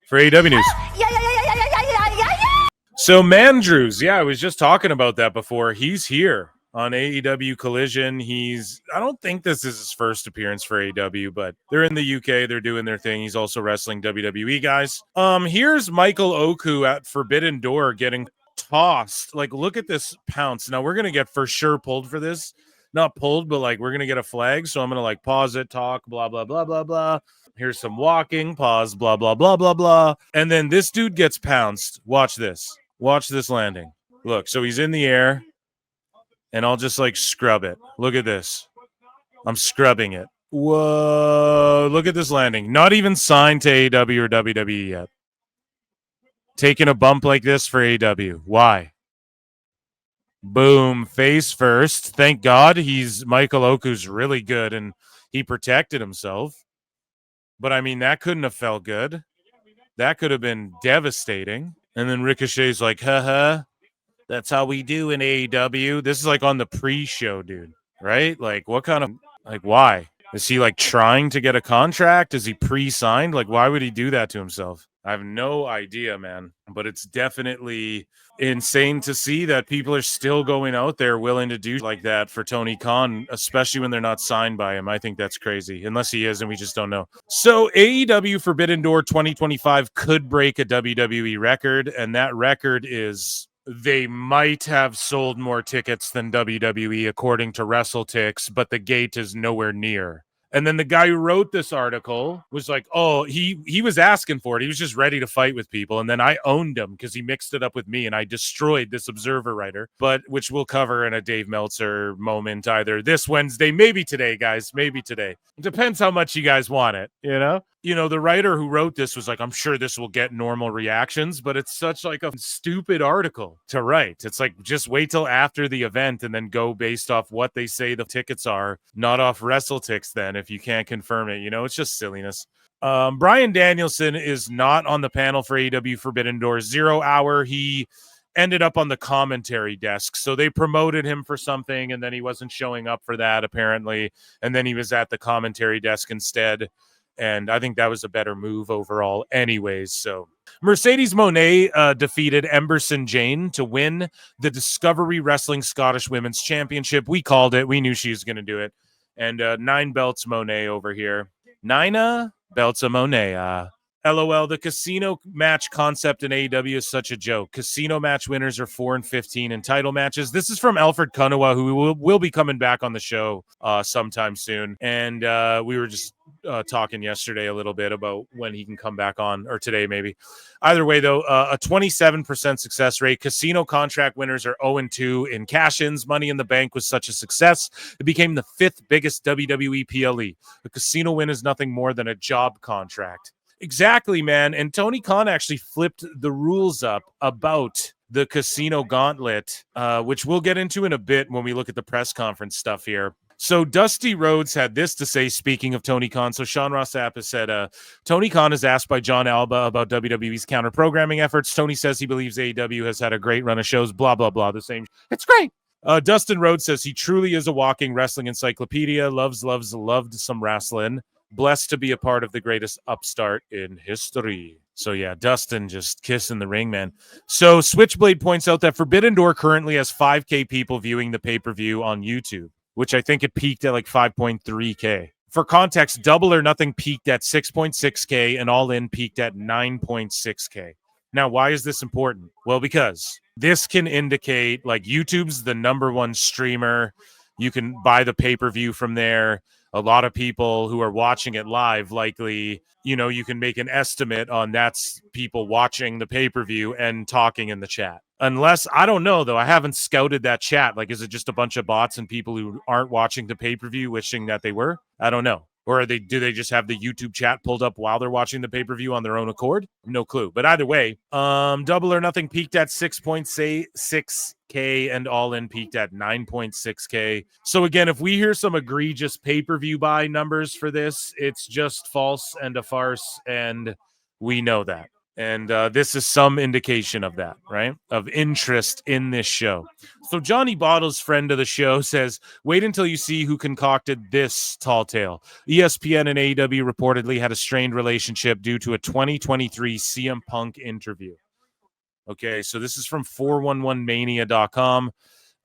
for AEW news. So Mandrews, I was just talking about that before. He's here on AEW Collision. I don't think this is his first appearance for AEW, but they're in the UK. They're doing their thing. He's also wrestling WWE guys. Here's Michael Oku at Forbidden Door getting tossed. Like, look at this pounce. Now we're going to get for sure pulled for this. Not pulled, but like we're going to get a flag. So I'm going to like pause it, talk, blah, blah, blah, blah, blah. Here's some walking, pause, blah, blah, blah, blah, blah. And then this dude gets pounced. Watch this. Watch this landing. Look, so he's in the air, and I'll just like scrub it. Look at this. I'm scrubbing it. Whoa, look at this landing. Not even signed to AEW or WWE yet. Taking a bump like this for AEW. Why? Boom, face first. Thank God Michael Oku's really good, and he protected himself. But, I mean, that couldn't have felt good. That could have been devastating. And then Ricochet's like, haha, that's how we do in AEW. This is like on the pre-show, dude, right? Like, what kind of, like, why? Is he like trying to get a contract? Is he pre-signed? Like, why would he do that to himself? I have no idea, man. But it's definitely insane to see that people are still going out there willing to do like that for Tony Khan, especially when they're not signed by him. I think that's crazy, unless he is and we just don't know. So AEW Forbidden Door 2025 could break a WWE record, and that record is they might have sold more tickets than WWE according to WrestleTix, but the gate is nowhere near. And then the guy who wrote this article was like, oh, he was asking for it. He was just ready to fight with people. And then I owned him because he mixed it up with me and I destroyed this Observer writer, but which we'll cover in a Dave Meltzer moment either this Wednesday, maybe today, guys, maybe today. It depends how much you guys want it, you know? You know, the writer who wrote this was like, I'm sure this will get normal reactions, but it's such like a stupid article to write. It's like, just wait till after the event and then go based off what they say the tickets are, not off WrestleTix then if you can't confirm it. You know, it's just silliness. Bryan Danielson is not on the panel for AEW Forbidden Door 0 Hour. He ended up on the commentary desk. So they promoted him for something and then he wasn't showing up for that apparently. And then he was at the commentary desk instead. And I think that was a better move overall anyways. So Mercedes Moné defeated Emberson Jane to win the Discovery Wrestling Scottish Women's Championship. We called it. We knew she was going to do it. And 9 belts Moné over here. 9 belts of Moné. LOL, the casino match concept in AEW is such a joke. Casino match winners are 4-15 in title matches. This is from Alfred Kunawa, who will be coming back on the show sometime soon. And we were just talking yesterday a little bit about when he can come back on, or today maybe. Either way, though, a 27% success rate. Casino contract winners are 0-2 in cash-ins. Money in the Bank was such a success. It became the 5th biggest WWE PLE. A casino win is nothing more than a job contract. Exactly, man. And Tony Khan actually flipped the rules up about the casino gauntlet, which we'll get into in a bit when we look at the press conference stuff here. So Dusty Rhodes had this to say, speaking of Tony Khan. So Sean Ross Sapp has said, Tony Khan is asked by John Alba about WWE's counter-programming efforts. Tony says he believes AEW has had a great run of shows, blah, blah, blah. The same. It's great. Dustin Rhodes says he truly is a walking wrestling encyclopedia, loved some wrestling. Blessed to be a part of the greatest upstart in history. So yeah, Dustin just kissing the ring, man. So Switchblade points out that Forbidden Door currently has 5K people viewing the pay-per-view on YouTube, which I think it peaked at like 5.3K. For context, Double or Nothing peaked at 6.6K and All In peaked at 9.6K. Now, why is this important? Well, because this can indicate like YouTube's the #1 streamer. You can buy the pay-per-view from there. A lot of people who are watching it live, likely, you know, you can make an estimate on that's people watching the pay-per-view and talking in the chat. Unless, I don't know, though. I haven't scouted that chat. Like, is it just a bunch of bots and people who aren't watching the pay-per-view wishing that they were? I don't know. Or do they just have the YouTube chat pulled up while they're watching the pay-per-view on their own accord? No clue. But either way, Double or Nothing peaked at 6.6K and All In peaked at 9.6K. So again, if we hear some egregious pay-per-view buy numbers for this, it's just false and a farce, and we know that. And this is some indication of that, right? Of interest in this show. So Johnny Bottles, friend of the show, says, wait until you see who concocted this tall tale. ESPN and AEW reportedly had a strained relationship due to a 2023 CM Punk interview. Okay, so this is from 411mania.com.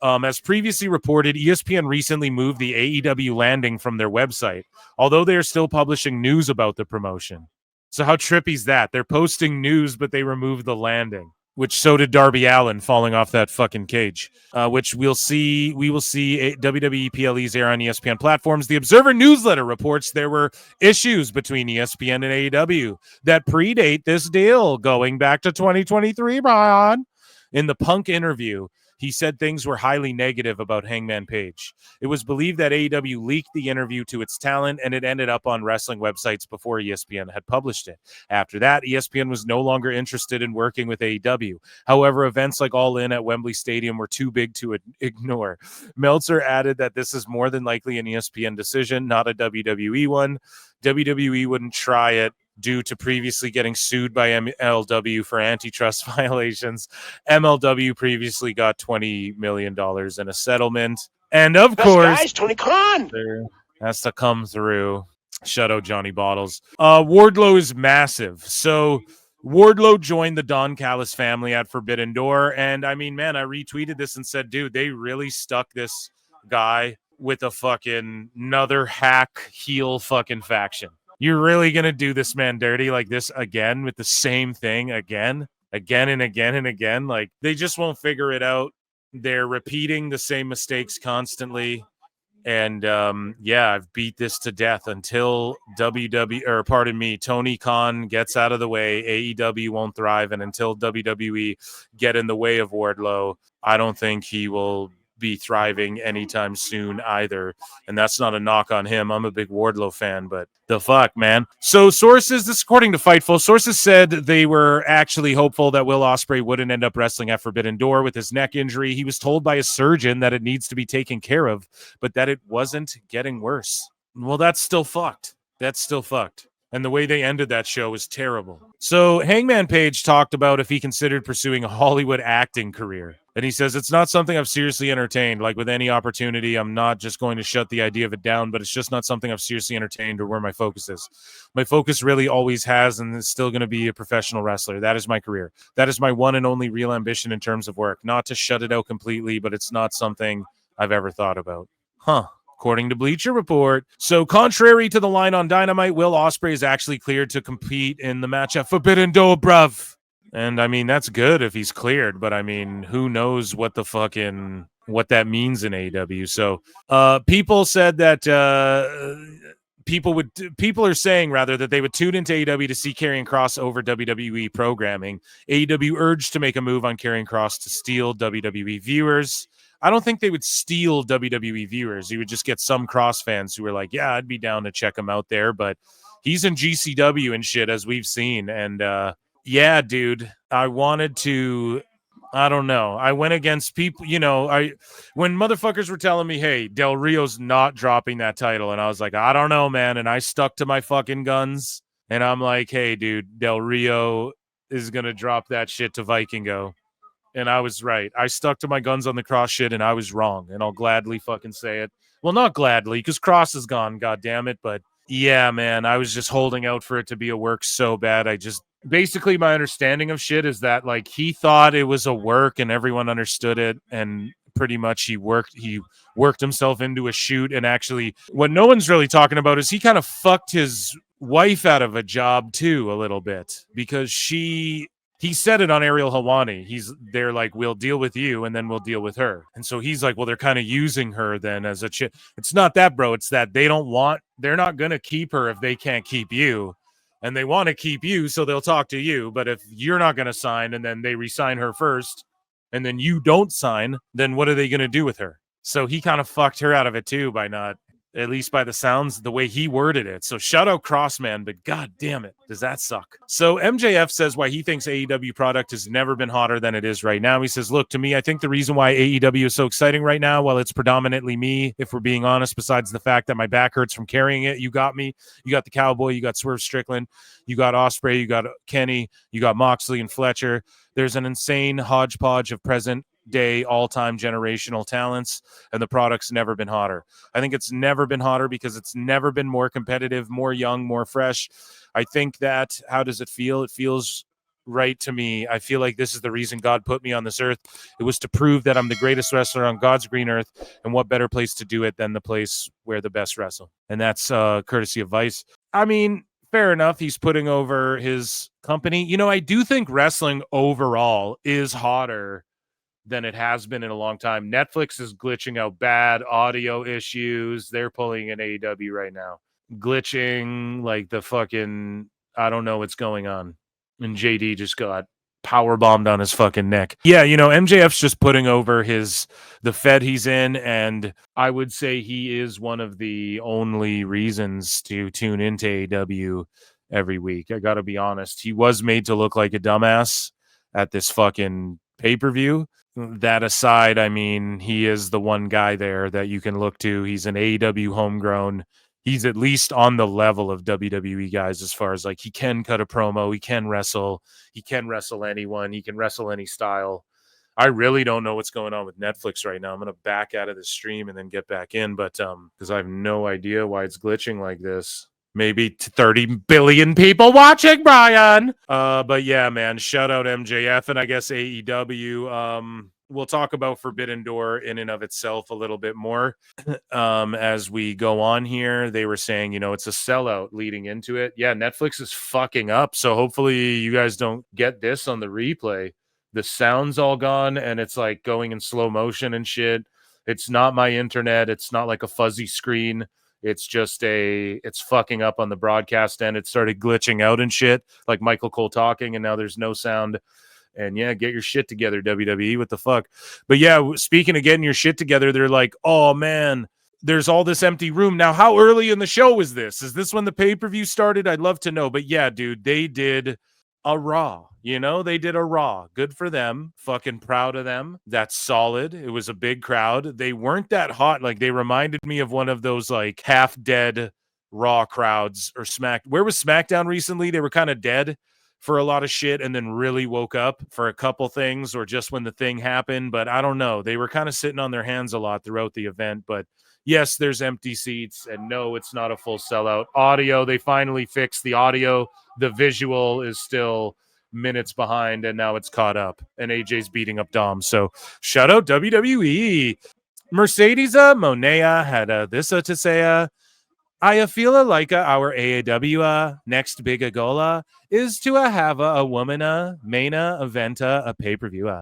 As previously reported, ESPN recently moved the AEW landing from their website, although they are still publishing news about the promotion. So how trippy's that? They're posting news, but they removed the landing, which so did Darby Allin falling off that fucking cage, which we will see WWE PLEs air on ESPN platforms. The Observer newsletter reports there were issues between ESPN and AEW that predate this deal going back to 2023, Bryan. In the Punk interview, he said things were highly negative about Hangman Page. It was believed that AEW leaked the interview to its talent, and it ended up on wrestling websites before ESPN had published it. After that, ESPN was no longer interested in working with AEW. However, events like All In at Wembley Stadium were too big to ignore. Meltzer added that this is more than likely an ESPN decision, not a WWE one. WWE wouldn't try it due to previously getting sued by MLW for antitrust violations. MLW previously got $20 million in a settlement. And of course, guys, Tony Khan has to come through. Shout out Johnny Bottles. Wardlow is massive. So Wardlow joined the Don Callis family at Forbidden Door. And I mean, man, I retweeted this and said, dude, they really stuck this guy with a fucking another hack heel fucking faction. You're really going to do this man dirty like this again with the same thing again and again. Like, they just won't figure it out. They're repeating the same mistakes constantly. And yeah, I've beat this to death until Tony Khan gets out of the way. AEW won't thrive. And until WWE get in the way of Wardlow, I don't think he will be thriving anytime soon either. And that's not a knock on him. I'm a big Wardlow fan, but the fuck, man. So sources, this according to Fightful, sources said they were actually hopeful that Will Ospreay wouldn't end up wrestling at Forbidden Door with his neck injury. He was told by a surgeon that it needs to be taken care of, but that it wasn't getting worse. Well, that's still fucked. And the way they ended that show was terrible. So Hangman Page talked about if he considered pursuing a Hollywood acting career. And he says, it's not something I've seriously entertained. Like with any opportunity, I'm not just going to shut the idea of it down, but it's just not something I've seriously entertained or where my focus is. My focus really always has and is still going to be a professional wrestler. That is my career. That is my one and only real ambition in terms of work. Not to shut it out completely, but it's not something I've ever thought about. According to Bleacher Report. So contrary to the line on Dynamite, Will Ospreay is actually cleared to compete in the match at Forbidden Door, bruv. And I mean, that's good if he's cleared, but I mean, who knows what that means in AEW. So people said that people are saying rather that they would tune into AEW to see Karrion Kross over WWE programming. AEW urged to make a move on Karrion Kross to steal WWE viewers. I don't think they would steal WWE viewers. You would just get some Kross fans who were like, yeah, I'd be down to check him out there, but he's in GCW and shit, as we've seen. And yeah, dude, I wanted to, I don't know. I went against people, when motherfuckers were telling me, hey, Del Rio's not dropping that title. And I was like, I don't know, man. And I stuck to my fucking guns. And I'm like, hey, dude, Del Rio is going to drop that shit to Vikingo. And I was right. I stuck to my guns on the Kross shit, and I was wrong. And I'll gladly fucking say it. Well, not gladly, because Kross is gone, goddammit. But yeah, man, I was just holding out for it to be a work so bad. Basically, my understanding of shit is that, like, he thought it was a work and everyone understood it. And pretty much he worked himself into a shoot. And actually, what no one's really talking about is he kind of fucked his wife out of a job, too, a little bit. Because he said it on Ariel Helwani. They're like, we'll deal with you and then we'll deal with her. And so he's like, well, they're kind of using her then as a chick. It's not that, bro. It's that they're not going to keep her if they can't keep you. And they want to keep you, so they'll talk to you. But if you're not going to sign and then they re-sign her first and then you don't sign, then what are they going to do with her? So he kind of fucked her out of it too by not. at least by the sounds, the way he worded it. So shout out Kross, man, but god damn it, does that suck. So MJF says why he thinks AEW product has never been hotter than it is right now. He says, look, to me, I think the reason why AEW is so exciting right now, while it's predominantly me, if we're being honest, besides the fact that my back hurts from carrying it, you got me. You got the Cowboy, you got Swerve Strickland, you got Ospreay, you got Kenny, you got Moxley and Fletcher. There's an insane hodgepodge of present day all-time generational talents, and the product's never been hotter. I think it's never been hotter because it's never been more competitive, more young, more fresh. I think that, how does it feel? It feels right to me. I feel like this is the reason God put me on this earth. It was to prove that I'm the greatest wrestler on God's green earth, and what better place to do it than the place where the best wrestle. And that's courtesy of Vice. I mean, fair enough. He's putting over his company. You know, I do think wrestling overall is hotter than it has been in a long time. Netflix is glitching out bad, audio issues. They're pulling in AEW right now. Glitching like the fucking, I don't know what's going on. And JD just got power bombed on his fucking neck. Yeah, you know, MJF's just putting over the Fed he's in, and I would say he is one of the only reasons to tune into AEW every week. I gotta be honest. He was made to look like a dumbass at this fucking pay-per-view. That aside, I mean, he is the one guy there that you can look to. He's an AEW homegrown. He's at least on the level of WWE guys as far as like he can cut a promo, he can wrestle anyone, he can wrestle any style. I really don't know what's going on with Netflix right now. I'm going to back out of the stream and then get back in, but because I have no idea why it's glitching like this. Maybe 30 billion people watching, Bryan. But yeah, man, shout out MJF and I guess AEW. We'll talk about Forbidden Door in and of itself a little bit more as we go on here. They were saying, you know, it's a sellout leading into it. Yeah, Netflix is fucking up. So hopefully you guys don't get this on the replay. The sound's all gone and it's like going in slow motion and shit. It's not my internet. It's not like a fuzzy screen. It's just it's fucking up on the broadcast end. It started glitching out and shit, like Michael Cole talking, and now there's no sound. And yeah, get your shit together, WWE. What the fuck? But yeah, speaking of getting your shit together, they're like, oh man, there's all this empty room. Now, how early in the show is this? Is this when the pay-per-view started? I'd love to know. But yeah, dude, they did a Raw. You know, they did a Raw. Good for them. Fucking proud of them. That's solid. It was a big crowd. They weren't that hot. Like, they reminded me of one of those, like, half-dead Raw crowds or Where was SmackDown recently? They were kind of dead for a lot of shit and then really woke up for a couple things or just when the thing happened. But I don't know. They were kind of sitting on their hands a lot throughout the event. But yes, there's empty seats. And no, it's not a full sellout. Audio, they finally fixed the audio. The visual is still minutes behind, and now it's caught up. And AJ's beating up Dom. So shout out WWE. Mercedes Monea had this to say. I feel like our AEW next big goal is to have a woman main event a pay-per-view.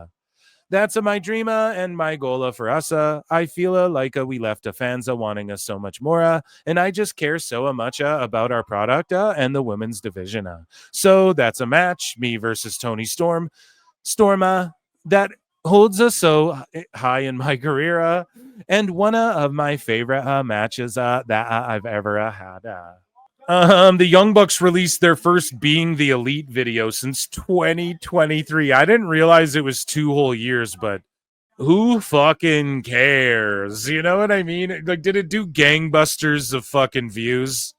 That's my dream and my goal for us. I feel like we left fans wanting us so much more, and I just care so much about our product and the women's division. So that's a match, me versus Toni Storm. Storm, that holds us so high in my career, and one of my favorite matches that I've ever had. The Young Bucks released their first Being the Elite video since 2023. I didn't realize it was 2 whole years, but who fucking cares? You know what I mean? Like, did it do gangbusters of fucking views?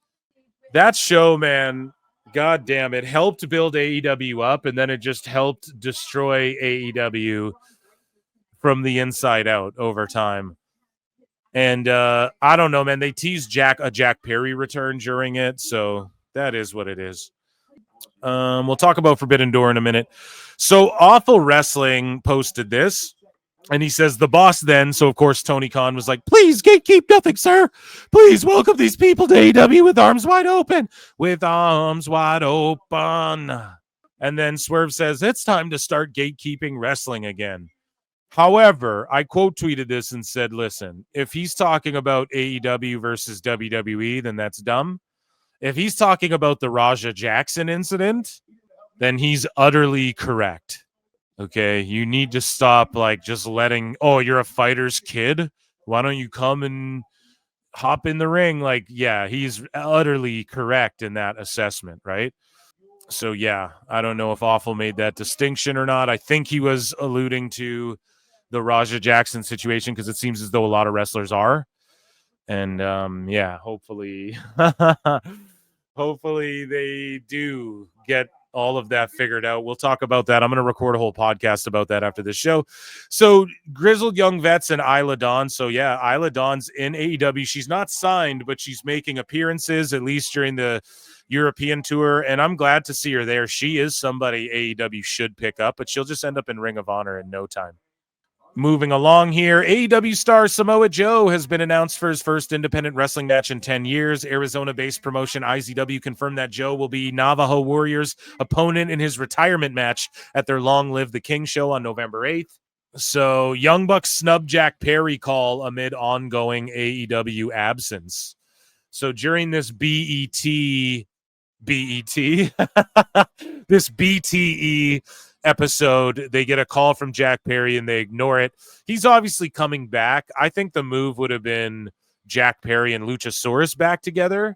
That show, man, god damn, it helped build AEW up, and then it just helped destroy AEW from the inside out over time. And I don't know, man. They teased a Jack Perry return during it, so that is what it is. We'll talk about Forbidden Door in a minute. So Awful Wrestling posted this, and he says, the boss then, so of course Tony Khan was like, please, Gatekeep nothing, sir. Please welcome these people to AEW with arms wide open. With arms wide open. And then Swerve says, it's time to start gatekeeping wrestling again. However, I quote tweeted this and said, listen, if he's talking about AEW versus WWE, then that's dumb. If he's talking about the Raja Jackson incident, then he's utterly correct. Okay, you need to stop like just letting, oh, you're a fighter's kid. Why don't you come and hop in the ring. Like, yeah, he's utterly correct in that assessment, right? So, yeah, I don't know if Awful made that distinction or not. I think he was alluding to the Raja Jackson situation because it seems as though a lot of wrestlers are. And yeah, hopefully, hopefully they do get all of that figured out. We'll talk about that. I'm going to record a whole podcast about that after this show. So Grizzled Young Vets and Isla Dawn. So yeah, Isla Dawn's in AEW. She's not signed, but she's making appearances, at least during the European tour. And I'm glad to see her there. She is somebody AEW should pick up, but she'll just end up in Ring of Honor in no time. Moving along here, AEW star Samoa Joe has been announced for his first independent wrestling match in 10 years. Arizona-based promotion IZW confirmed that Joe will be Navajo Warriors' opponent in his retirement match at their Long Live the King show on November 8th. So Young Bucks snub Jack Perry call amid ongoing AEW absence. So during this BET, this BTE episode, they get a call from Jack Perry and they ignore it. He's obviously coming back. I think the move would have been Jack Perry and Luchasaurus back together.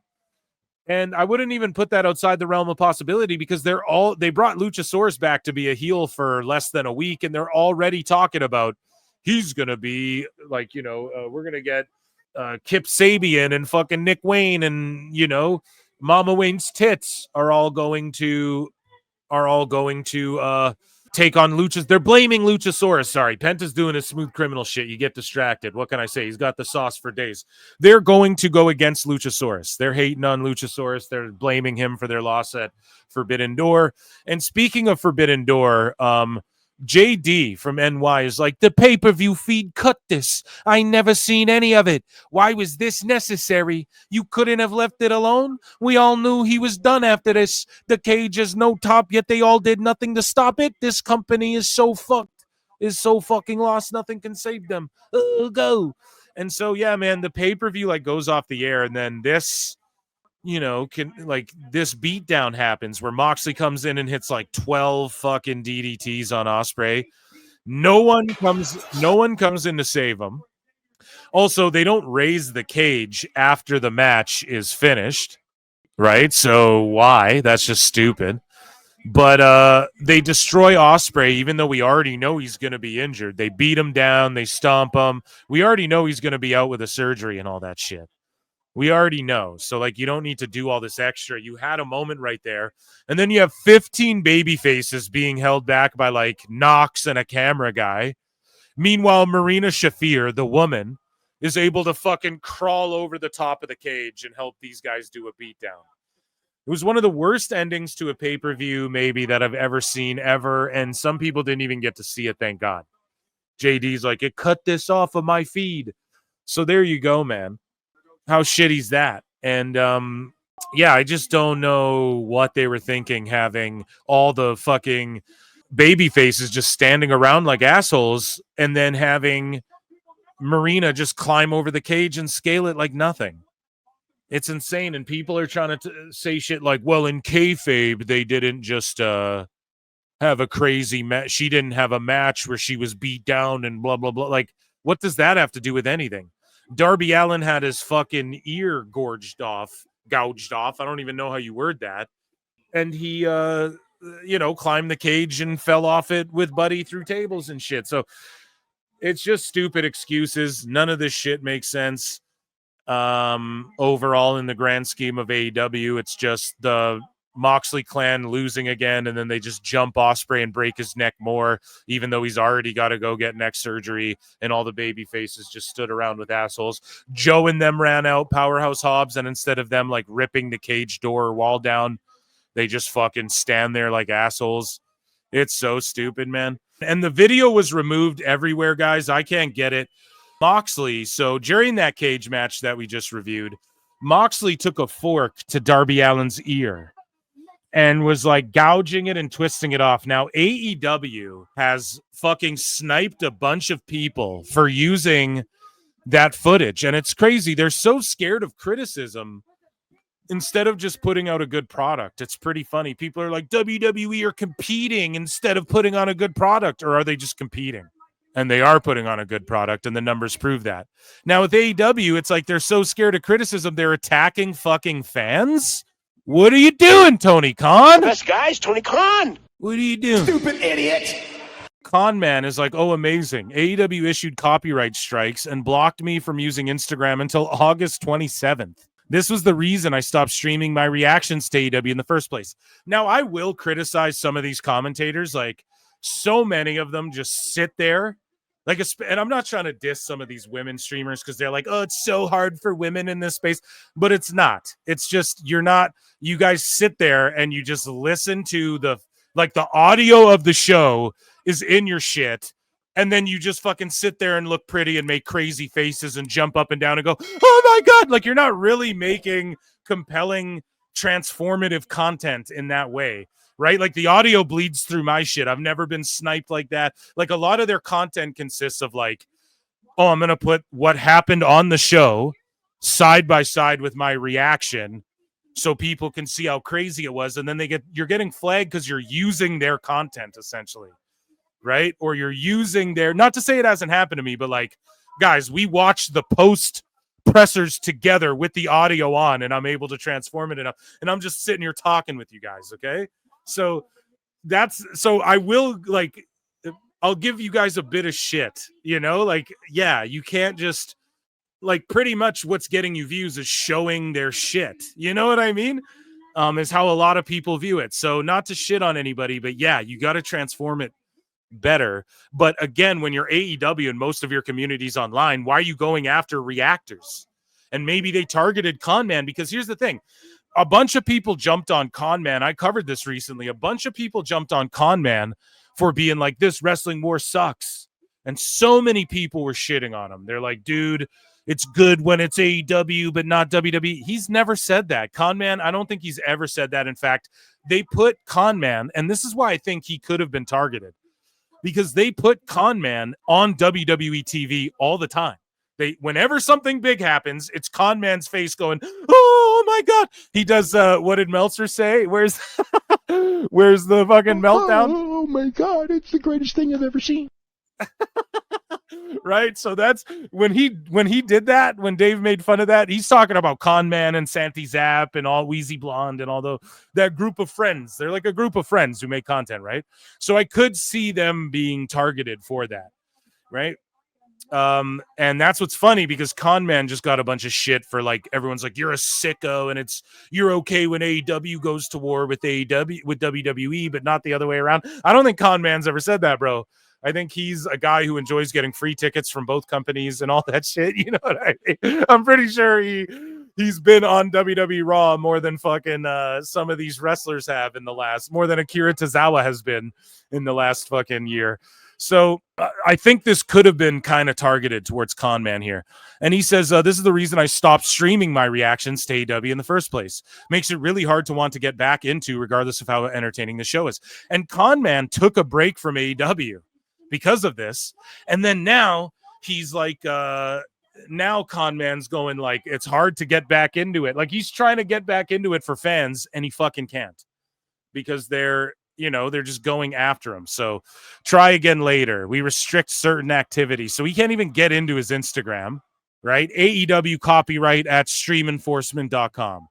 And I wouldn't even put that outside the realm of possibility because they brought Luchasaurus back to be a heel for less than a week, and they're already talking about he's going to be like, we're going to get Kip Sabian and fucking Nick Wayne and, Mama Wayne's tits are all going to take on Luchas. They're blaming Luchasaurus. Sorry, Penta's doing his smooth criminal shit. You get distracted. What can I say? He's got the sauce for days. They're going to go against Luchasaurus. They're hating on Luchasaurus. They're blaming him for their loss at Forbidden Door. And speaking of Forbidden Door, JD from NY is like, the pay-per-view feed cut this. I never seen any of it. Why was this necessary? You couldn't have left it alone? We all knew he was done after this. The cage is no top, yet they all did nothing to stop it. This company is so fucked, is so fucking lost, nothing can save them. Go. And so, yeah, man, the pay-per-view like goes off the air, and then this this beatdown happens where Moxley comes in and hits like 12 fucking DDTs on Ospreay. No one comes in to save him. Also, they don't raise the cage after the match is finished, right? So why? That's just stupid. But they destroy Ospreay, even though we already know he's going to be injured. They beat him down. They stomp him. We already know he's going to be out with a surgery and all that shit. We already know. So, you don't need to do all this extra. You had a moment right there. And then you have 15 baby faces being held back by, Knox and a camera guy. Meanwhile, Marina Shafir, the woman, is able to fucking crawl over the top of the cage and help these guys do a beatdown. It was one of the worst endings to a pay-per-view maybe that I've ever seen ever. And some people didn't even get to see it, thank God. JD's like, it cut this off of my feed. So there you go, man. How shitty's that? And yeah, I just don't know what they were thinking, having all the fucking baby faces just standing around like assholes and then having Marina just climb over the cage and scale it like nothing. It's insane. And people are trying to say shit like, well, in kayfabe, they didn't just have a crazy match. She didn't have a match where she was beat down and blah, blah, blah. Like, what does that have to do with anything? Darby Allin had his fucking ear gouged off. I don't even know how you word that. And he, climbed the cage and fell off it with Buddy through tables and shit. So it's just stupid excuses. None of this shit makes sense. Overall, in the grand scheme of AEW, it's just the Moxley clan losing again, and then they just jump Ospreay and break his neck more, even though he's already got to go get neck surgery, and all the baby faces just stood around with assholes. Joe and them ran out, Powerhouse Hobbs, and instead of them ripping the cage door wall down, they just fucking stand there like assholes. It's so stupid, man. And the video was removed everywhere, guys. I can't get it. Moxley, so during that cage match that we just reviewed, Moxley took a fork to Darby Allin's ear and was gouging it and twisting it off. Now, AEW has fucking sniped a bunch of people for using that footage. And it's crazy. They're so scared of criticism instead of just putting out a good product. It's pretty funny. People are like, WWE are competing instead of putting on a good product. Or are they just competing? And they are putting on a good product, and the numbers prove that. Now with AEW, it's like they're so scared of criticism, they're attacking fucking fans. What are you doing, Tony Khan? The best guy's Tony Khan. What are you doing? Stupid idiot. Con Man is like, oh, amazing. AEW issued copyright strikes and blocked me from using Instagram until August 27th. This was the reason I stopped streaming my reactions to AEW in the first place. Now, I will criticize some of these commentators. Like, so many of them just sit there. Like, and I'm not trying to diss some of these women streamers because they're like, oh, it's so hard for women in this space. But it's not. It's just, you guys sit there and you just listen to the audio of the show is in your shit, and then you just fucking sit there and look pretty and make crazy faces and jump up and down and go, oh my God, like you're not really making compelling, transformative content in that way, right? Like the audio bleeds through my shit. I've never been sniped like that. Like a lot of their content consists of like, oh, I'm going to put what happened on the show side by side with my reaction so people can see how crazy it was. And then you're getting flagged because you're using their content essentially. Right? Or you're using not to say it hasn't happened to me, but like, guys, we watched the post pressers together with the audio on, and I'm able to transform it enough. And I'm just sitting here talking with you guys. Okay. So I will I'll give you guys a bit of shit, like, yeah, you can't just like pretty much what's getting you views is showing their shit. You know what I mean? Is how a lot of people view it. So not to shit on anybody, but yeah, you got to transform it better. But again, when you're AEW and most of your community's online, why are you going after reactors? And maybe they targeted Con Man because here's the thing. A bunch of people jumped on Con Man. I covered this recently. A bunch of people jumped on Con Man for being like, this wrestling war sucks. And so many people were shitting on him. They're like, dude, it's good when it's AEW, but not WWE. He's never said that. Con Man, I don't think he's ever said that. In fact, they put Con Man, and this is why I think he could have been targeted, because they put Con Man on WWE TV all the time. Whenever something big happens, it's Con Man's face going, oh my God. He does, what did Meltzer say? Where's the fucking meltdown? Oh my God, it's the greatest thing I've ever seen. Right? So that's when he did that, when Dave made fun of that, he's talking about Con Man and Santi Zap and all Wheezy Blonde and that group of friends. They're like a group of friends who make content, right? So I could see them being targeted for that, right? And that's what's funny because Con Man just got a bunch of shit for like, everyone's like, you're a sicko and you're okay when AEW goes to war with WWE, but not the other way around. I don't think Con Man's ever said that, bro. I think he's a guy who enjoys getting free tickets from both companies and all that shit. You know what I mean? I'm pretty sure he's been on WWE Raw more than fucking some of these wrestlers have more than Akira Tozawa has been in the last fucking year. So I think this could have been kind of targeted towards Con Man here. And he says, this is the reason I stopped streaming my reactions to AEW in the first place. Makes it really hard to want to get back into, regardless of how entertaining the show is. And Con Man took a break from AEW because of this. And then now he's like, now Con Man's going like, it's hard to get back into it. Like he's trying to get back into it for fans and he fucking can't because they're just going after him. So try again later. We restrict certain activities. So he can't even get into his Instagram, right? AEW copyright at streamenforcement.com.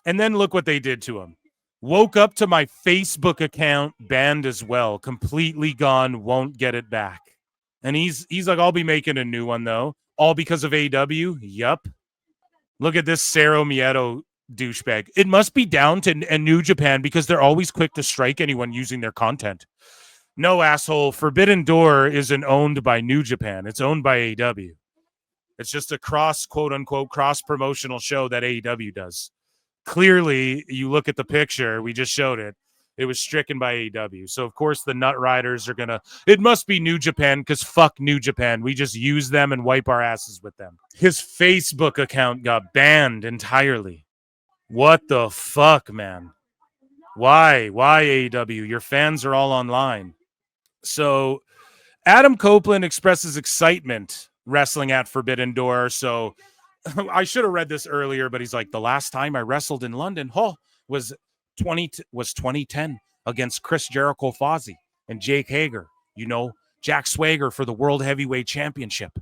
And then look what they did to him. Woke up to my Facebook account banned as well. Completely gone. Won't get it back. And he's like, I'll be making a new one though. All because of AEW. Yup. Look at this Cero Miedo douchebag. It must be down to New Japan because they're always quick to strike anyone using their content. No, asshole. Forbidden Door isn't owned by New Japan. It's owned by AEW. It's just a quote unquote cross promotional show that AEW does. Clearly, you look at the picture, we just showed it. It was stricken by AEW. So, of course, the Nut Riders are going to... It must be New Japan because fuck New Japan. We just use them and wipe our asses with them. His Facebook account got banned entirely. What the fuck, man? Why? Why AEW? Your fans are all online. So, Adam Copeland expresses excitement wrestling at Forbidden Door. So, I should have read this earlier, but he's like, the last time I wrestled in London, was 2010 against Chris Jericho Fozzy and Jake Hager. Jack Swagger for the World Heavyweight Championship.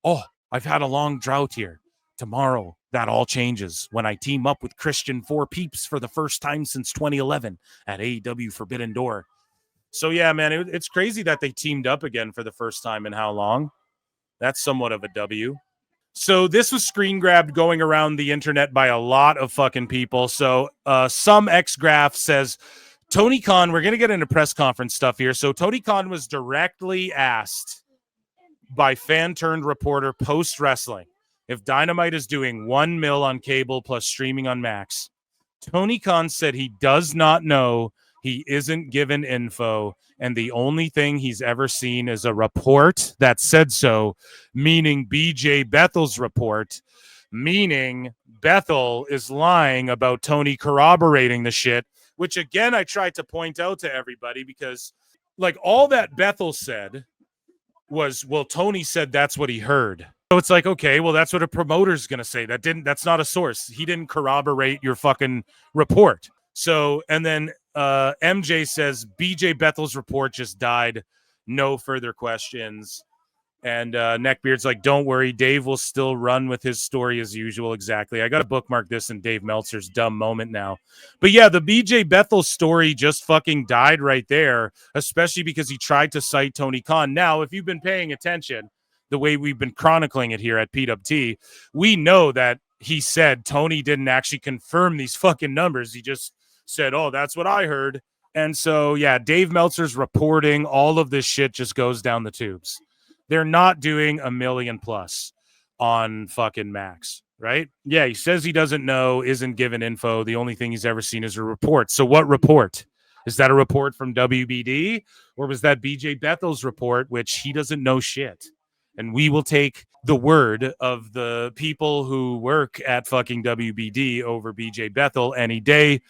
Oh, I've had a long drought here. Tomorrow, that all changes when I team up with Christian Four Peeps for the first time since 2011 at AEW Forbidden Door. So, yeah, man, it's crazy that they teamed up again for the first time in how long? That's somewhat of a W. So this was screen grabbed going around the internet by a lot of fucking people. So some ex-graph says, Tony Khan, we're going to get into press conference stuff here. So Tony Khan was directly asked by fan-turned-reporter post-wrestling if Dynamite is doing $1 million on cable plus streaming on Max. Tony Khan said he does not know. He isn't given info, and the only thing he's ever seen is a report that said so, meaning BJ Bethel's report, meaning Bethel is lying about Tony corroborating the shit, which, again, I tried to point out to everybody because, like, all that Bethel said was, well, Tony said that's what he heard. So it's like, okay, well, that's what a promoter's going to say. That's not a source. He didn't corroborate your fucking report. So, and then MJ says BJ Bethel's report just died. No further questions. And Neckbeard's like, don't worry, Dave will still run with his story as usual. Exactly. I got to bookmark this in Dave Meltzer's dumb moment now. But yeah, the BJ Bethel story just fucking died right there, especially because he tried to cite Tony Khan. Now, if you've been paying attention, the way we've been chronicling it here at PWT, we know that he said Tony didn't actually confirm these fucking numbers. He just said, oh, that's what I heard. And so, yeah, Dave Meltzer's reporting, all of this shit just goes down the tubes. They're not doing $1 million plus on fucking Max, right? Yeah, he says he doesn't know, isn't given info. The only thing he's ever seen is a report. So what report? Is that a report from WBD? Or was that BJ Bethel's report, which he doesn't know shit? And we will take the word of the people who work at fucking WBD over BJ Bethel any day.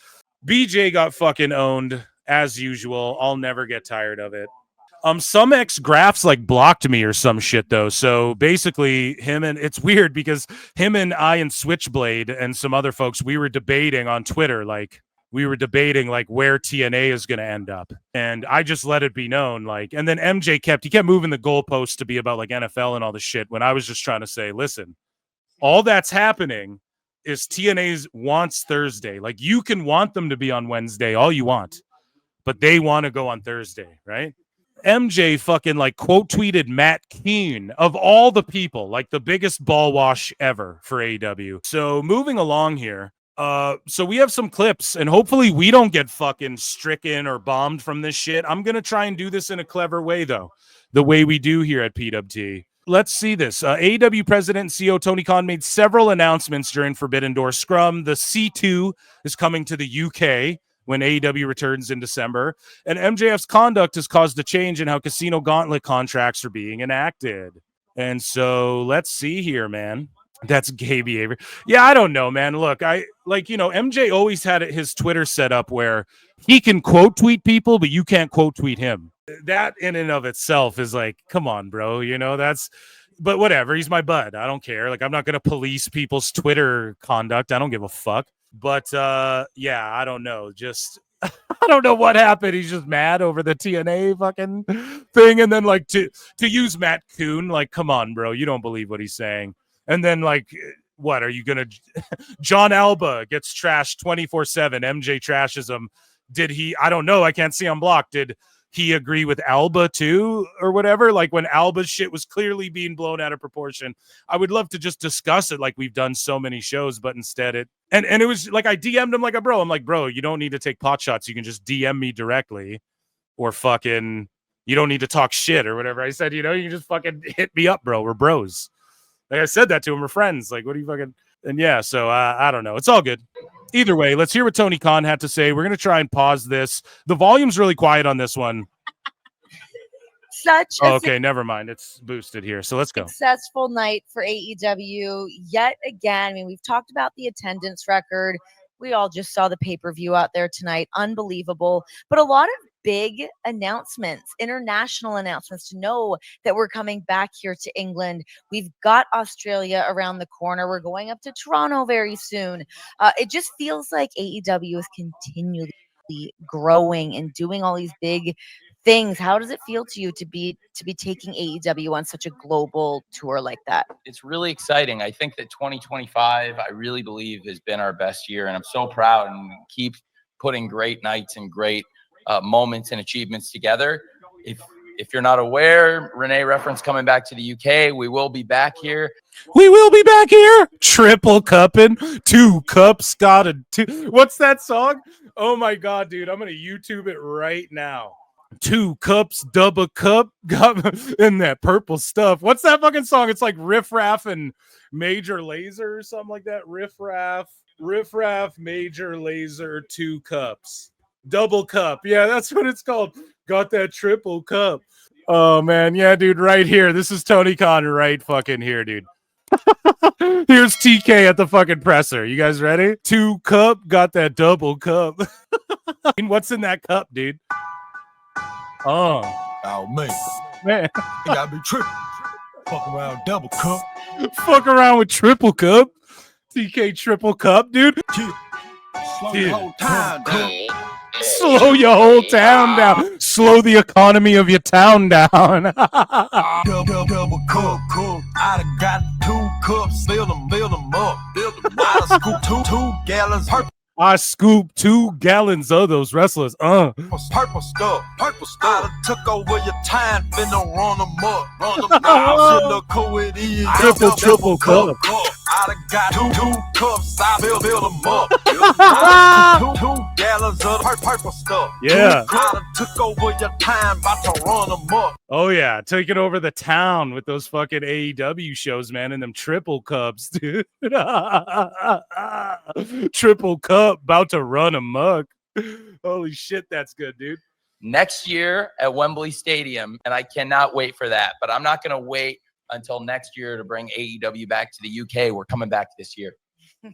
BJ got fucking owned as usual. I'll never get tired of it. Some ex-graphs like blocked me or some shit though. So basically it's weird because him and I and Switchblade and some other folks, we were debating on Twitter, like where TNA is going to end up. And I just let it be known, like, and then MJ kept moving the goalposts to be about like NFL and all the shit when I was just trying to say, listen, all that's happening is TNA's wants Thursday. Like you can want them to be on Wednesday all you want, but they want to go on Thursday, right? MJ fucking like quote tweeted Matt Keane of all the people, like the biggest ball wash ever for AEW. So moving along here. So we have some clips and hopefully we don't get fucking stricken or bombed from this shit. I'm going to try and do this in a clever way though, the way we do here at PWT. Let's see this. AEW President and CEO Tony Khan made several announcements during Forbidden Door Scrum. The C2 is coming to the UK when AEW returns in December. And MJF's conduct has caused a change in how Casino Gauntlet contracts are being enacted. And so let's see here, man. That's gay behavior. Yeah, I don't know, man. Look, MJ always had his Twitter set up where he can quote tweet people, but you can't quote tweet him. That in and of itself is like, come on, bro. But whatever. He's my bud. I don't care. Like, I'm not going to police people's Twitter conduct. I don't give a fuck. But yeah, I don't know. Just I don't know what happened. He's just mad over the TNA fucking thing. And then like to use Matt Kuhn, like, come on, bro. You don't believe what he's saying. And then like, what are you gonna John Alba gets trashed 24/7. MJ trashes him. Did he? I don't know. I can't see on block. Did he agree with Alba too or whatever? Like when Alba's shit was clearly being blown out of proportion. I would love to just discuss it like we've done so many shows, but instead it was like I DM'd him like a bro. I'm like, bro, you don't need to take pot shots. You can just DM me directly or fucking you don't need to talk shit or whatever. I said, you can just fucking hit me up, bro. We're bros. Like I said that to him. We're friends. Like, what are you fucking and yeah, so I don't know. It's all good. Either way, let's hear what Tony Khan had to say. We're going to try and pause this. The volume's really quiet on this one. Okay, never mind. It's boosted here. So let's go. Successful night for AEW yet again. I mean, we've talked about the attendance record. We all just saw the pay-per-view out there tonight. Unbelievable. But a lot of big announcements, international announcements to know that we're coming back here to England. We've got Australia around the corner. We're going up to Toronto very soon. It just feels like AEW is continually growing and doing all these big things. How does it feel to you to be taking AEW on such a global tour like that? It's really exciting. I think that 2025, I really believe, has been our best year, and I'm so proud and keep putting great nights and great moments and achievements together. If you're not aware, Renee referenced coming back to the UK. We will be back here. We will be back here. Triple cupping. 2 cups got a 2. What's that song? Oh my God, dude. I'm going to YouTube it right now. 2 cups, double cup, got in that purple stuff. What's that fucking song? It's like Riff Raff and Major Laser or something like that. Riff Raff, Major Laser, 2 cups. Double cup. Yeah, that's what it's called. Got that triple cup. Oh man, yeah, dude, right here. This is Tony Khan right fucking here, dude. Here's TK at the fucking presser. You guys ready? 2 cup, got that double cup. What's in that cup, dude? Oh man, you gotta be triple. Fuck around double cup. Fuck around with triple cup. TK triple cup, dude. Slow your whole time down. Slow your whole town down. Slow the economy of your town down. Double cup. I done got 2 cups. Fill them up. I done scoop 2 gallons. I scooped 2 gallons of those wrestlers. Purple stuff. I done took over your time. Finna run them up. Shit look cool it is. Triple cup. I done got 2 cups. I fill them up. 2 gallons of purple stuff. Yeah. I done took over your time. About to run them up. Oh yeah, taking over the town with those fucking AEW shows, man, and them triple cups, dude. Triple cup, about to run amok. Holy shit, that's good, dude. Next year at Wembley Stadium, and I cannot wait for that. But I'm not going to wait until next year to bring AEW back to the UK. We're coming back this year.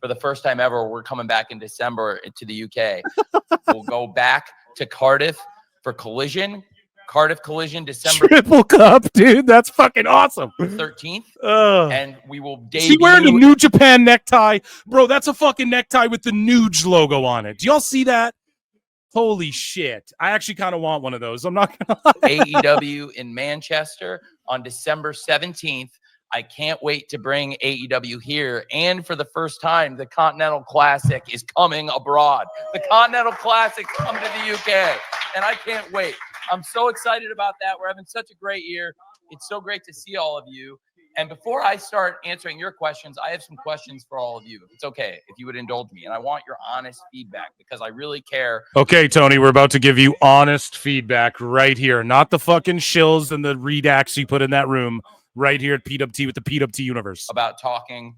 For the first time ever, we're coming back in December to the UK. We'll go back to Cardiff for Collision. Cardiff Collision, December Triple cup, dude. That's fucking awesome. 13th. And we will debut. Is he wearing a New Japan necktie? Bro, that's a fucking necktie with the Nuge logo on it. Do y'all see that? Holy shit. I actually kind of want one of those. I'm not going to lie. AEW in Manchester on December 17th. I can't wait to bring AEW here. And for the first time, the Continental Classic is coming abroad. The Continental Classic coming to the UK. And I can't wait. I'm so excited about that. We're having such a great year. It's so great to see all of you. And before I start answering your questions, I have some questions for all of you. If it's okay, if you would indulge me. And I want your honest feedback because I really care. Okay, Tony, we're about to give you honest feedback right here. Not the fucking shills and the redacts you put in that room. Right here at PWT with the PWT universe. About talking.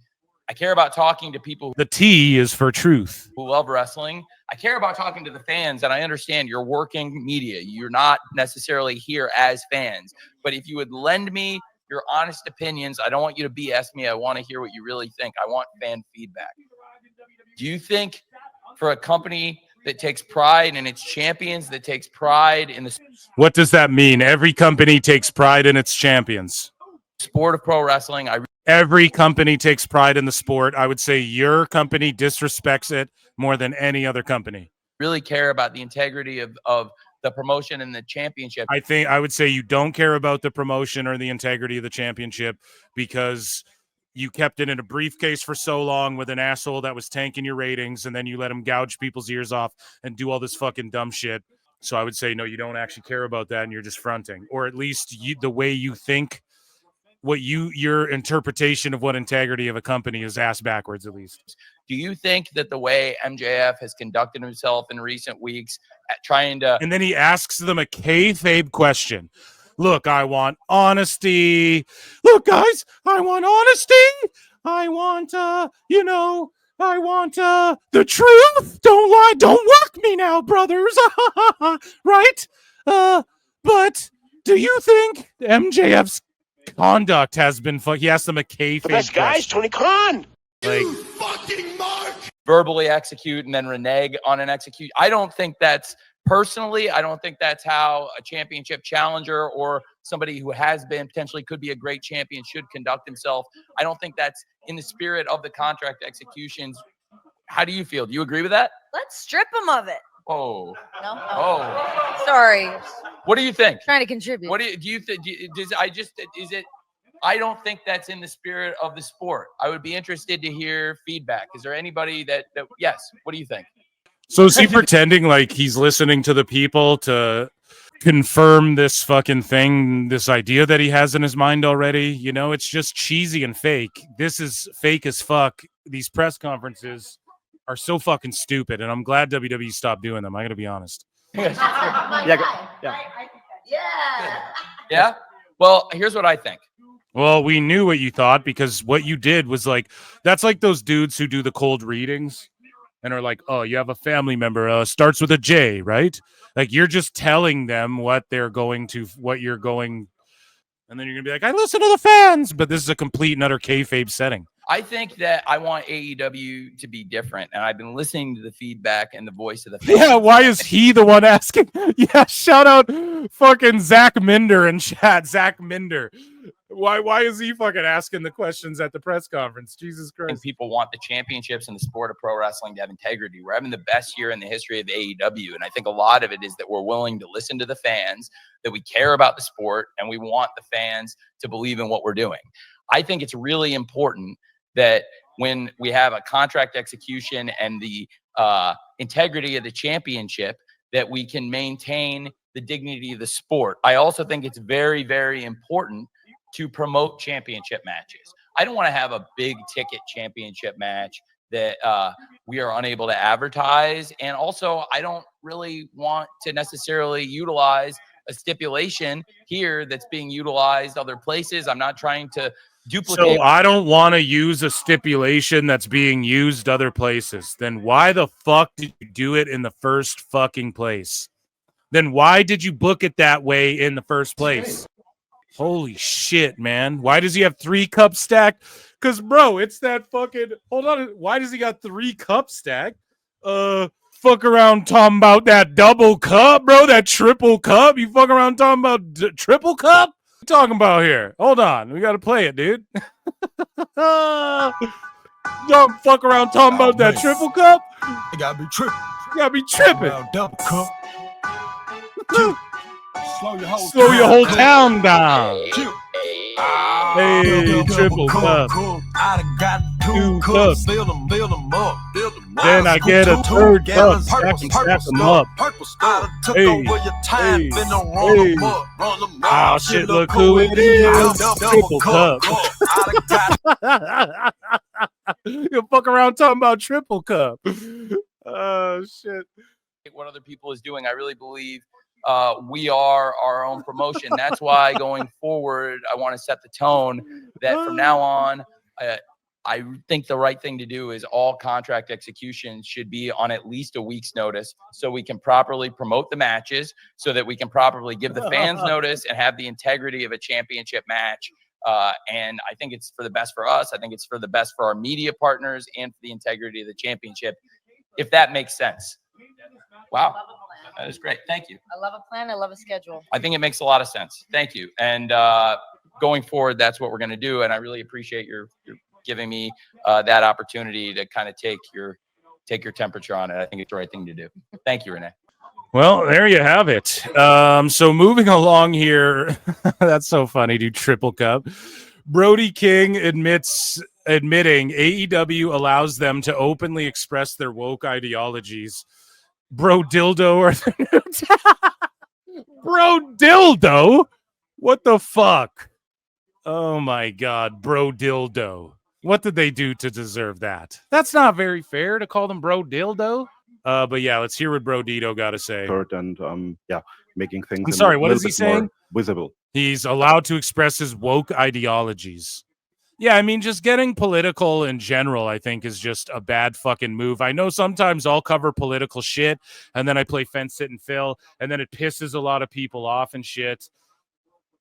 I care about talking to people. The T is for truth. Who love wrestling. I care about talking to the fans, and I understand you're working media. You're not necessarily here as fans. But if you would lend me your honest opinions, I don't want you to BS me. I want to hear what you really think. I want fan feedback. Do you think for a company that takes pride in its champions, that takes pride in the... What does that mean? Every company takes pride in its champions. Sport of pro wrestling. Every company takes pride in the sport. I would say your company disrespects it more than any other company. Really care about the integrity of the promotion and the championship. I would say you don't care about the promotion or the integrity of the championship because you kept it in a briefcase for so long with an asshole that was tanking your ratings, and then you let him gouge people's ears off and do all this fucking dumb shit. So I would say, no, you don't actually care about that, and you're just fronting. Or at least the way you think, your interpretation of what integrity of a company is ass backwards, at least. Do you think that the way MJF has conducted himself in recent weeks at trying to... And then he asks them a kayfabe question. Look, I want honesty. Look, guys, I want honesty. I want, I want the truth. Don't lie. Don't work me now, brothers. Right? But do you think MJF's conduct has been he asked them a kayfabe The best guys, Tony Khan. Like, You fucking mark. verbally execute and then renege on an execute. I don't think that's personally, I don't think that's how a championship challenger or somebody who has been potentially could be a great champion should conduct himself. I don't think that's in the spirit of the contract executions. How do you feel? Do you agree with that? Let's strip him of it. Oh. No. Oh. Sorry. What do you think? Trying to contribute. What do you think? I don't think that's in the spirit of the sport. I would be interested to hear feedback. Is there anybody that yes? What do you think? So is he pretending like he's listening to the people to confirm this fucking thing, this idea that he has in his mind already? You know, it's just cheesy and fake. This is fake as fuck. These press conferences are so fucking stupid, and I'm glad WWE stopped doing them. I gotta be honest. Yeah. Well, here's what I think. Well, we knew what you thought because what you did was like, that's like those dudes who do the cold readings and are like, oh, you have a family member, starts with a J, right? Like you're just telling them what they're going to, what you're going, and then you're gonna be like, I listen to the fans, but this is a complete and utter kayfabe setting. I think that I want AEW to be different, and I've been listening to the feedback and the voice of the fans. Yeah, why is he the one asking? Yeah, shout out fucking Zach Minder in chat. Zach Minder. Why is he fucking asking the questions at the press conference? Jesus Christ. And people want the championships and the sport of pro wrestling to have integrity. We're having the best year in the history of AEW, and I think a lot of it is that we're willing to listen to the fans, that we care about the sport, and we want the fans to believe in what we're doing. I think it's really important that when we have a contract execution and the integrity of the championship, that we can maintain the dignity of the sport. I also think it's very, very important to promote championship matches. I don't want to have a big ticket championship match that we are unable to advertise. And also, I don't really want to necessarily utilize a stipulation here that's being utilized other places. I'm not trying to duplicate. So I don't want to use a stipulation that's being used other places. Then why the fuck did you do it in the first fucking place? Then why did you book it that way in the first place? Holy shit, man. Why does he have 3 cups stacked? Because, bro, it's that fucking... Hold on. Why does he got 3 cups stacked? Fuck around talking about that double cup, bro. That triple cup. You fuck around talking about triple cup? What you talking about here? Hold on. We got to play it, dude. Don't fuck around talking about that triple cup. You gotta be tripping. You got to be tripping. Double cup. Slow your whole town down. Hey, triple cup. I got 2 cups. cups. Build them up. Then I get a 3rd cup. Stack them up. Hey, hey, hey. Oh, shit, look who it is. Triple cup. You fuck around talking about triple cup. Oh, shit. What other people is doing. I really believe we are our own promotion. That's why going forward, I want to set the tone that from now on, I think the right thing to do is all contract executions should be on at least a week's notice so we can properly promote the matches, so that we can properly give the fans notice and have the integrity of a championship match. And I think it's for the best for us. I think it's for the best for our media partners and for the integrity of the championship, if that makes sense. Wow. That is great. Thank you. I love a plan. I love a schedule. I think it makes a lot of sense. Thank you. And going forward, that's what we're going to do. And I really appreciate your giving me that opportunity to kind of take your temperature on it. I think it's the right thing to do. Thank you, Renee. Well, there you have it. So moving along here, that's so funny, dude. Triple cup. Brody King admitting AEW allows them to openly express their woke ideologies. Bro dildo or Bro dildo? What the fuck? Oh my god, bro dildo. What did they do to deserve that? That's not very fair to call them bro dildo. But yeah, let's hear what Bro Dito got to say. And making things I'm sorry, what is he saying? Visible. He's allowed to express his woke ideologies. Yeah, I mean, just getting political in general, I think, is just a bad fucking move. I know sometimes I'll cover political shit, and then I play Fence Sit and Fill, and then it pisses a lot of people off and shit.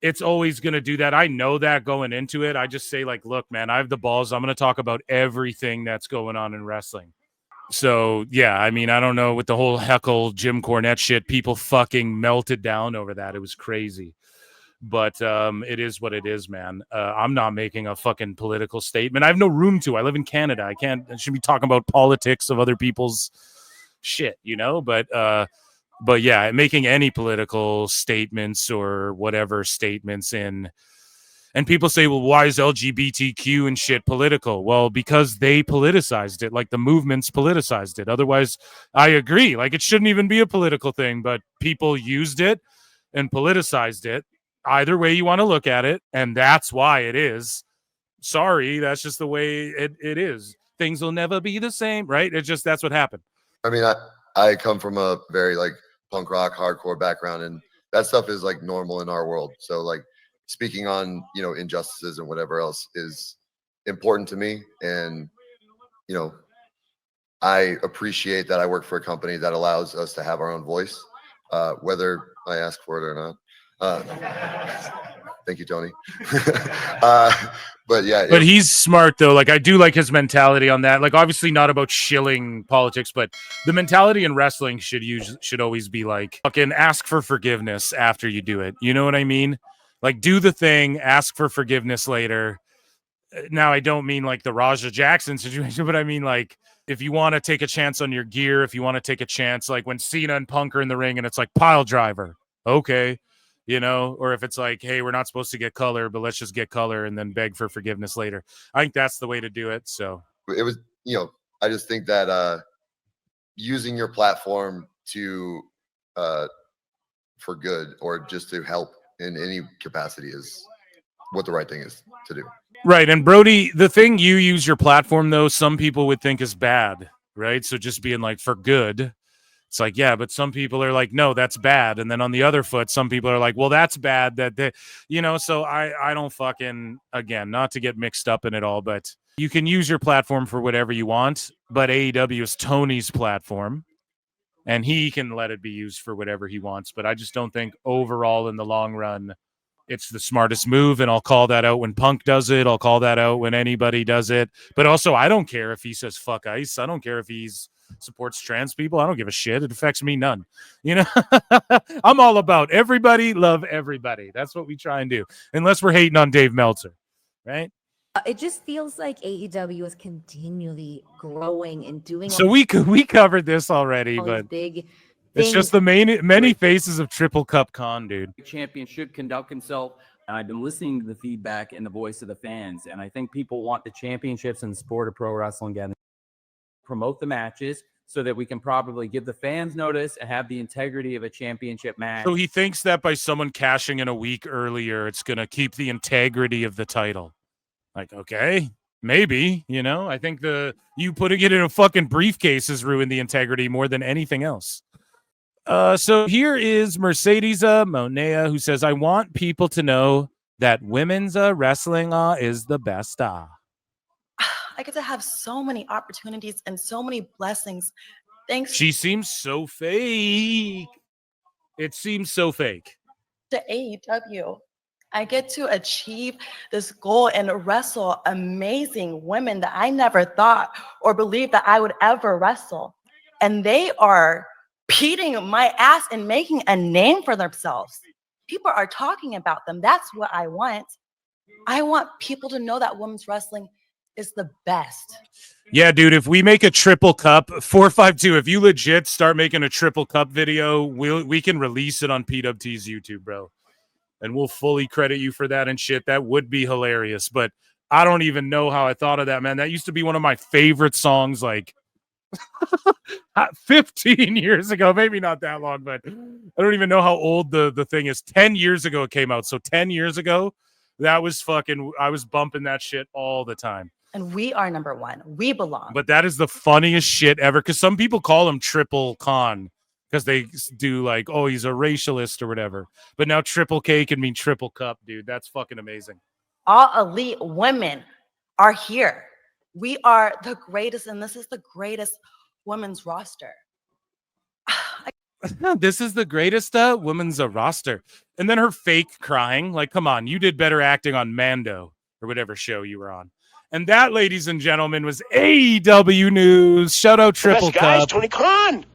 It's always going to do that. I know that going into it. I just say, like, look, man, I have the balls. I'm going to talk about everything that's going on in wrestling. So, yeah, I mean, I don't know, with the whole heckle Jim Cornette shit, people fucking melted down over that. It was crazy. But it is what it is, man. I'm not making a fucking political statement. I have no room to. I live in Canada. I shouldn't be talking about politics of other people's shit, but yeah, making any political statements or whatever statements and people say, well, why is LGBTQ and shit political? Well, because they politicized it, like the movements politicized it. Otherwise, I agree. Like, it shouldn't even be a political thing, but people used it and politicized it. Either way you want to look at it, and that's why it is. Sorry, that's just the way it is. Things will never be the same, right? That's what happened. I mean, I come from a very like punk rock, hardcore background, and that stuff is like normal in our world. So like speaking on, injustices and whatever else is important to me. And, I appreciate that I work for a company that allows us to have our own voice, whether I ask for it or not. Thank you, Tony. But yeah. But he's smart, though. Like, I do like his mentality on that. Like, obviously not about shilling politics, but the mentality in wrestling should always be like, fucking ask for forgiveness after you do it. You know what I mean? Like, do the thing, ask for forgiveness later. Now, I don't mean like the Raja Jackson situation, but I mean like if you want to take a chance on your gear, if you want to take a chance, like when Cena and Punk are in the ring and it's like pile driver, okay, or if it's like, hey, we're not supposed to get color, but let's just get color and then beg for forgiveness later. I think that's the way to do it. So it was, I just think that using your platform to for good or just to help in any capacity is what the right thing is to do. Right. And Brody, the thing you use your platform, though, some people would think is bad, right? So just being like for good, it's like, yeah, but some people are like, no, that's bad. And then on the other foot, some people are like, well, that's bad that they, so I don't fucking, again, not to get mixed up in it all, but you can use your platform for whatever you want. But AEW is Tony's platform and he can let it be used for whatever he wants. But I just don't think overall in the long run, it's the smartest move, and I'll call that out when Punk does it. I'll call that out when anybody does it. But also, I don't care if he says fuck ICE. I don't care if he supports trans people. I don't give a shit. It affects me none. I'm all about everybody, love everybody. That's what we try and do, unless we're hating on Dave Meltzer, right? It just feels like AEW is continually growing and doing. So we covered this already, but big. It's just the many faces of Triple Cup Con, dude. Champion should conduct himself. I've been listening to the feedback and the voice of the fans, and I think people want the championships in the sport of pro wrestling again. Promote the matches so that we can probably give the fans notice and have the integrity of a championship match. So he thinks that by someone cashing in a week earlier, it's going to keep the integrity of the title. Like, okay, maybe, I think you putting it in a fucking briefcase has ruined the integrity more than anything else. So here is Mercedes Monea, who says, I want people to know that women's wrestling is the best. I get to have so many opportunities and so many blessings. Thanks. She seems so fake. It seems so fake. To AEW. I get to achieve this goal and wrestle amazing women that I never thought or believed that I would ever wrestle. And they are beating my ass and making a name for themselves. People are talking about them. That's what I want. I want people to know that women's wrestling is the best. Yeah, dude, if we make a triple cup, 452, if you legit start making a triple cup video, we can release it on PWT's YouTube, bro. And we'll fully credit you for that and shit. That would be hilarious. But I don't even know how I thought of that, man. That used to be one of my favorite songs, like 15 years ago, maybe not that long, but I don't even know how old the thing is. 10 years ago it came out. So 10 years ago, that was fucking, I was bumping that shit all the time. And we are number one. We belong. But that is the funniest shit ever, because some people call him Triple Con because they do like, oh, he's a racialist or whatever. But now Triple K can mean triple cup, dude. That's fucking amazing. All elite women are here. We are the greatest, and this is the greatest women's roster. This is the greatest women's roster. And then her fake crying. Like, come on, you did better acting on Mando or whatever show you were on. And that, ladies and gentlemen, was AEW News. Shout out Triple Best guys, Cup. Tony Khan.